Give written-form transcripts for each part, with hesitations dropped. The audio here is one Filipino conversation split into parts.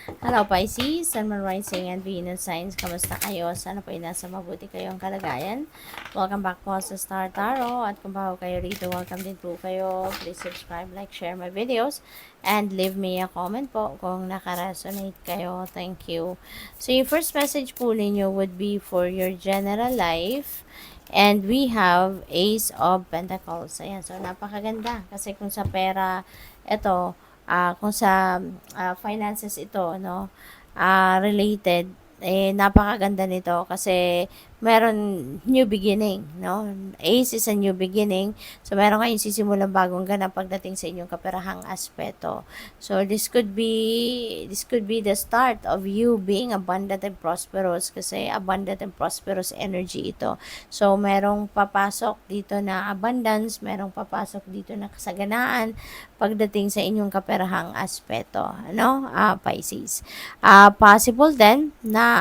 Hello Pisces, Sun, Moon, Rising, and Venus signs. Kamusta kayo? Sana po ay nasa mabuti kayong kalagayan. Welcome back po sa Star Tarot. At kung bago kayo rito, welcome din po kayo. Please subscribe, like, share my videos, and leave me a comment po kung nakaresonate kayo. Thank you. So yung first message po ninyo would be for your general life. And we have Ace of Pentacles. Ayan, so napakaganda. Kasi kung sa pera, ito, kung sa finances ito, no, related, napakaganda nito kasi meron new beginning, no? Ace is a new beginning. So, meron kayong sisimulang bagong ganap pagdating sa inyong kaperahang aspeto. So, this could be the start of you being abundant and prosperous kasi abundant and prosperous energy ito. So, merong papasok dito na abundance, merong papasok dito na kasaganaan pagdating sa inyong kaperahang aspeto, ano? Pisces. Possible din na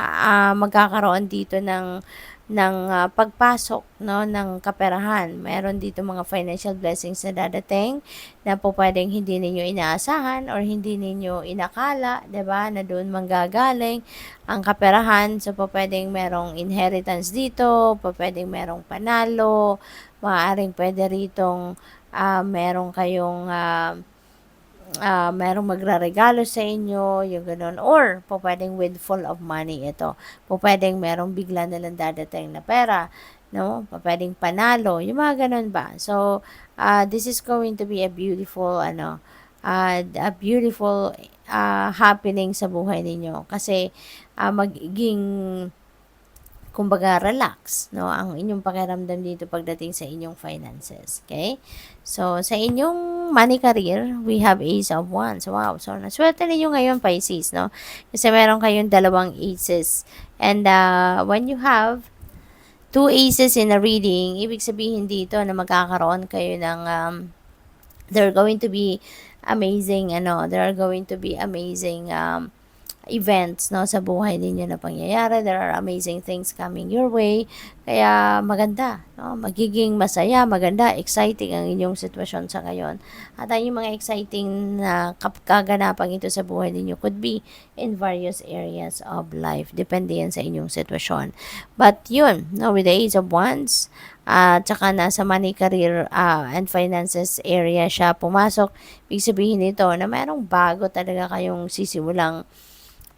magkakaroon dito ng pagpasok, no, ng kaperahan. Meron dito mga financial blessings na dadating na po pwedeng hindi ninyo inaasahan or hindi ninyo inakala, 'di ba, na doon manggagaling ang kaperahan. So po pwedeng merong inheritance dito, po pwedeng merong panalo, maaaring pwede ritong merong kayong merong magraregalo sa inyo, yung ganun. Or, po pwedeng windfall of money ito. Po pwedeng merong bigla na lang dadating na pera, no? Po pwedeng panalo, yung mga ganun ba. So, this is going to be a beautiful, a beautiful happening sa buhay ninyo. Kasi, magiging kumbaga relax, no, ang inyong pakiramdam dito pagdating sa inyong finances. Okay? So, sa inyong money career, we have Ace of Wands. Wow. So, naswerte ninyo ngayon, Pisces, no? Kasi meron kayong dalawang aces. And when you have two aces in a reading, ibig sabihin dito na magkakaroon kayo ng there are going to be amazing, there are going to be amazing events, no, sa buhay ninyo na pangyayari. There are amazing things coming your way. Kaya maganda, no? Magiging masaya, maganda, exciting ang inyong sitwasyon sa ngayon. At ang yung mga exciting na kaganapan ito sa buhay ninyo could be in various areas of life. Depende yan sa inyong sitwasyon. But yun, no, with the Ace of Wands, tsaka nasa money, career, and finances area siya pumasok. Ibig sabihin nito na mayroong bago talaga kayong sisimulang,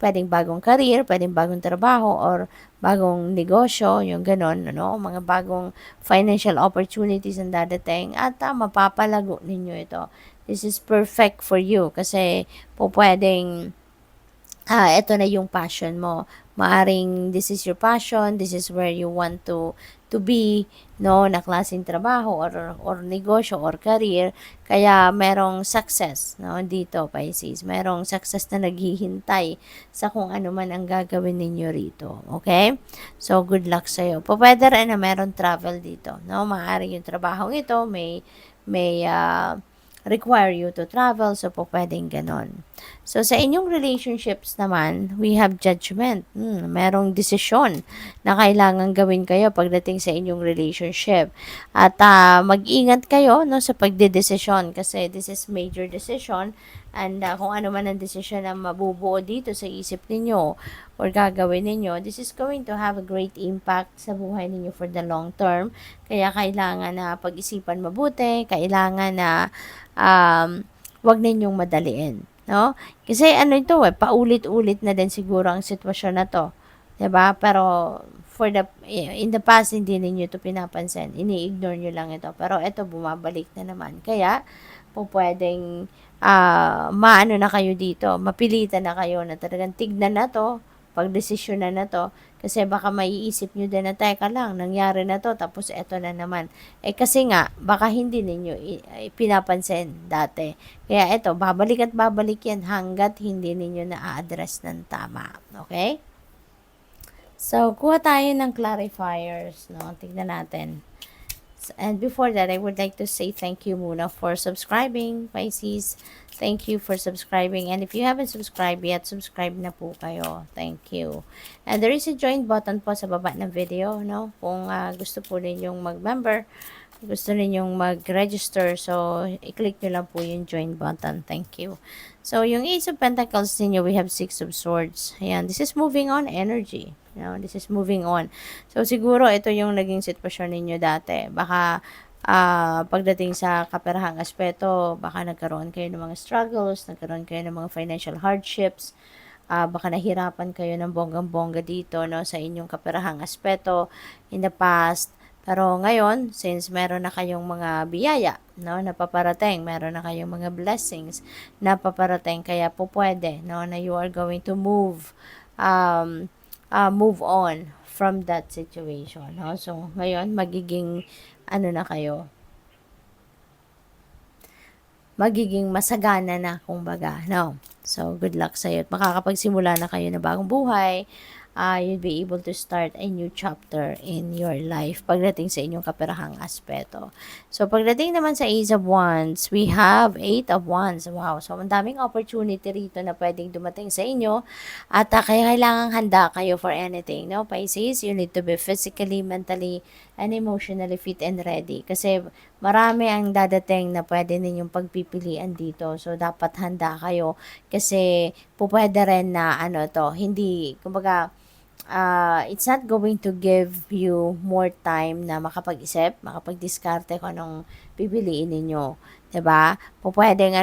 pwedeng bagong career, pwedeng bagong trabaho, or bagong negosyo, yung ganon, ano, mga bagong financial opportunities ang dadating at mapapalago ninyo ito. This is perfect for you kasi po pwedeng ito na yung passion mo. Maaring this is your passion, this is where you want to be, no, na klaseng trabaho or negosyo or career. Kaya merong success, no, dito, Pisces. Merong success na naghihintay sa kung ano man ang gagawin ninyo rito. Okay? So, good luck sa'yo. Pwede rin na meron travel dito, no? Maaring yung trabaho ito may require you to travel, so po pwedeng ganon. So, sa inyong relationships naman, we have judgment. Merong desisyon na kailangan gawin kayo pagdating sa inyong relationship. At mag-ingat kayo, no, sa pagdedesisyon kasi this is major decision. And kung ano man ang desisyon na mabubuo dito sa isip ninyo or gagawin ninyo, this is going to have a great impact sa buhay ninyo for the long term. Kaya kailangan na pag-isipan mabuti, kailangan na wag ninyong madaliin, no? Kasi ano ito, paulit-ulit na din siguro ang sitwasyon na to. 'Di ba? Pero in the past hindi niyo ito pinapansin. Ini-ignore niyo lang ito. Pero ito bumabalik na naman. Kaya po pwedeng maano na kayo dito, mapilitan na kayo na talagang tignan na to, pagdesisyonan na to, kasi baka maiisip nyo din na, teka lang, nangyari na to, tapos eto na naman. Kasi nga, baka hindi ninyo pinapansin dati. Kaya eto, babalik at babalik yan hanggat hindi ninyo na-address ng tama. Okay? So, kuha tayo ng clarifiers, no? Tignan natin. And before that, I would like to say thank you muna for subscribing, Pisces. Thank you for subscribing. And if you haven't subscribed yet, subscribe na po kayo. Thank you. And there is a join button po sa baba ng video, no? Kung gusto po ninyong mag-member gusto ninyong mag-register, so i-click nyo lang po yung join button. Thank you. So, yung Ace of Pentacles ninyo, we have Six of Swords. Ayan, this is moving on energy. This is moving on. So, siguro ito yung naging sitwasyon ninyo dati. Baka pagdating sa kaperahang aspeto, baka nagkaroon kayo ng mga struggles, nagkaroon kayo ng mga financial hardships, baka nahirapan kayo ng bonggang-bongga dito, no, sa inyong kaperahang aspeto in the past. Pero ngayon, since meron na kayong mga biyaya, no, napaparating, meron na kayong mga blessings na paparating, kaya po pwede, no, na you are going to move on from that situation, no. So, ngayon, magiging, na kayo, magiging masagana na, kumbaga, no? So, good luck sa'yo. At makakapagsimula na kayo ng bagong buhay. You'll be able to start a new chapter in your life pagdating sa inyong kaperahang aspeto. So, pagdating naman sa Ace of Wands, we have Eight of Wands. Wow. So, ang daming opportunity rito na pwedeng dumating sa inyo. At kaya kailangang handa kayo for anything, no? Pisces, you need to be physically, mentally, and emotionally fit and ready. Kasi marami ang dadating na pwede ninyong pagpipilian dito. So, dapat handa kayo. Kasi pwede rin na hindi, kumbaga, it's not going to give you more time na makapag-isip, makapag-diskarte kung anong pipiliin ninyo. 'Di ba? Pwedeng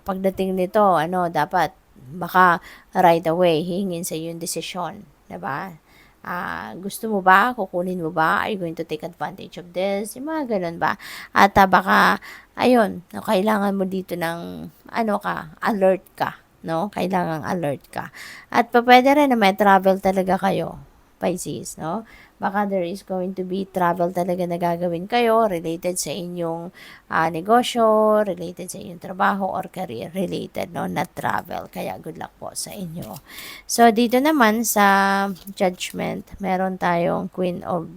pagdating nito, dapat baka right away hihingin sa yung desisyon. 'Di ba? Gusto mo ba? Kukunin mo ba? Are you going to take advantage of this? Yung mga ganun ba? At baka, ayun, kailangan mo dito ng, alert ka, no? Kailangan alert ka. At pwede rin na may travel talaga kayo, Pisces, no? Baka there is going to be travel talaga na gagawin kayo related sa inyong negosyo, related sa inyong trabaho, or career related, no? Not travel. Kaya good luck po sa inyo. So, dito naman sa Judgment, meron tayong Queen of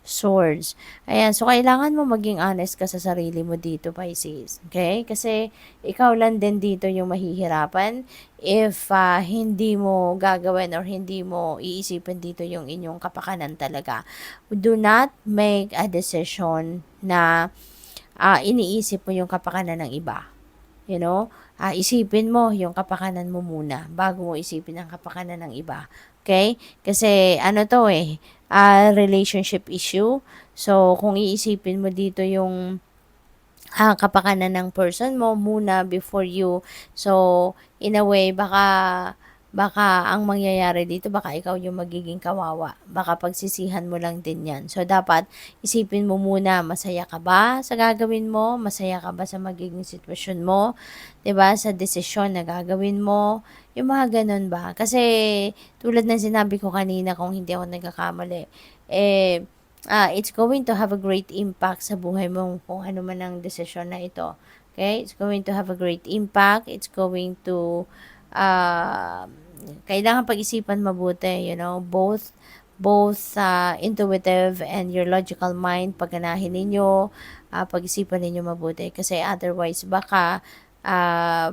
Swords. Ayan, so kailangan mo maging honest ka sa sarili mo dito, Pisces. Okay? Kasi ikaw lang din dito yung mahihirapan if hindi mo gagawin or hindi mo iisipin dito yung inyong kapakanan talaga. Do not make a decision na iniisip mo yung kapakanan ng iba. You know? Isipin mo yung kapakanan mo muna bago mo isipin ang kapakanan ng iba. Okay? Kasi relationship issue. So, kung iisipin mo dito yung kapakanan ng person mo muna before you. So, in a way, baka ang mangyayari dito, baka ikaw yung magiging kawawa. Baka pagsisihan mo lang din yan. So, dapat isipin mo muna, masaya ka ba sa gagawin mo? Masaya ka ba sa magiging sitwasyon mo? 'Di ba? Sa desisyon na gagawin mo? Yung mga ganun ba? Kasi, tulad ng sinabi ko kanina, kung hindi ako nagkakamali, it's going to have a great impact sa buhay mo kung ano man ang desisyon na ito. Okay? It's going to have a great impact. It's going to kailangan pag-isipan mabuti, both intuitive and your logical mind, pagganahin ninyo, pag-isipan ninyo mabuti kasi otherwise baka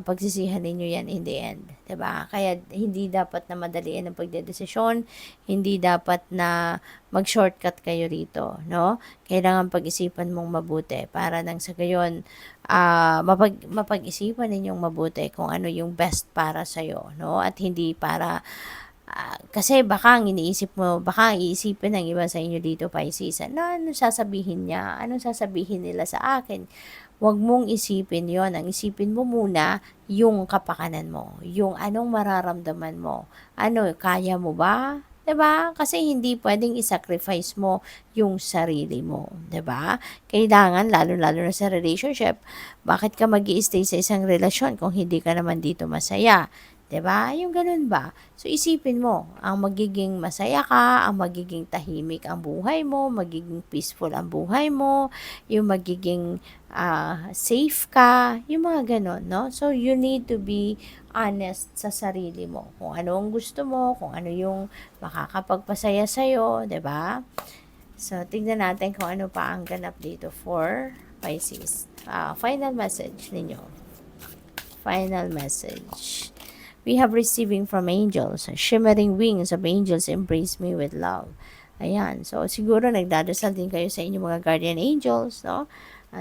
pagsisihan ninyo yan in the end, 'di ba? Kaya hindi dapat na madalian ang pagdedesisyon, hindi dapat na mag-shortcut kayo rito, no? Kailangan pag-isipan mong mabuti para nang sa gayon mapag-isipan ninyong mabuti kung ano yung best para sa iyo, no? At hindi para kasi baka ang iniisip mo, baka iisipin ng iba sa inyo dito, Pisces, ano sasabihin niya? Anong sasabihin nila sa akin? Huwag mong isipin yon. Ang isipin mo muna yung kapakanan mo, yung anong mararamdaman mo. Kaya mo ba? 'Di ba? Kasi hindi pwedeng i-sacrifice mo yung sarili mo, 'di ba? Kailangan lalo-lalo na sa relationship, bakit ka mag-i-stay sa isang relasyon kung hindi ka naman dito masaya? 'Di ba? Yung ganun ba? So isipin mo, ang magiging masaya ka, ang magiging tahimik ang buhay mo, magiging peaceful ang buhay mo, yung magiging safe ka, yung mga ganun, no? So you need to be honest sa sarili mo. Kung ano ang gusto mo, kung ano yung makakapagpasaya sa'yo, 'di ba? So tingnan natin kung ano pa ang ganap dito for Pisces. Final message ninyo. Final message. We have receiving from angels. Shimmering wings of angels embrace me with love. Ayan. So, siguro nagdadasal din kayo sa inyong mga guardian angels, no?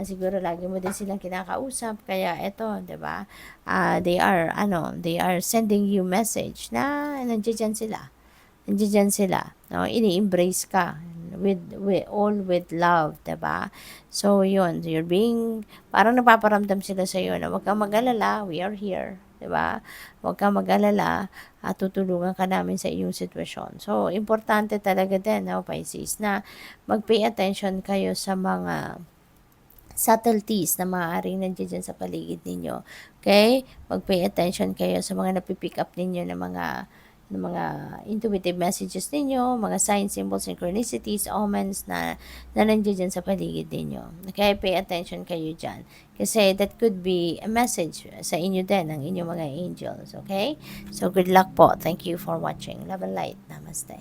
Siguro lagi mo din silang kinakausap. Kaya eto, 'di ba? They are sending you message na nandiyan sila. Nandiyan sila, no? Ini-embrace ka with love, 'di ba? So, yun, you're being, parang napaparamdam sila sa iyo na huwag kang mag-alala, we are here, 'di ba? Huwag kang mag-alala at tutulungan ka namin sa iyong sitwasyon. So, importante talaga din, no, Pisces, na mag-pay attention kayo sa mga subtleties na maaaring nandiyan sa paligid ninyo. Okay? Mag-pay attention kayo sa mga napipick up ninyo ng mga intuitive messages ninyo, mga signs, symbols, synchronicities, omens na nandiyan sa paligid ninyo. Okay? Pay attention kayo dyan. Kasi that could be a message sa inyo din, ng inyong mga angels. Okay? So, good luck po. Thank you for watching. Love and light. Namaste.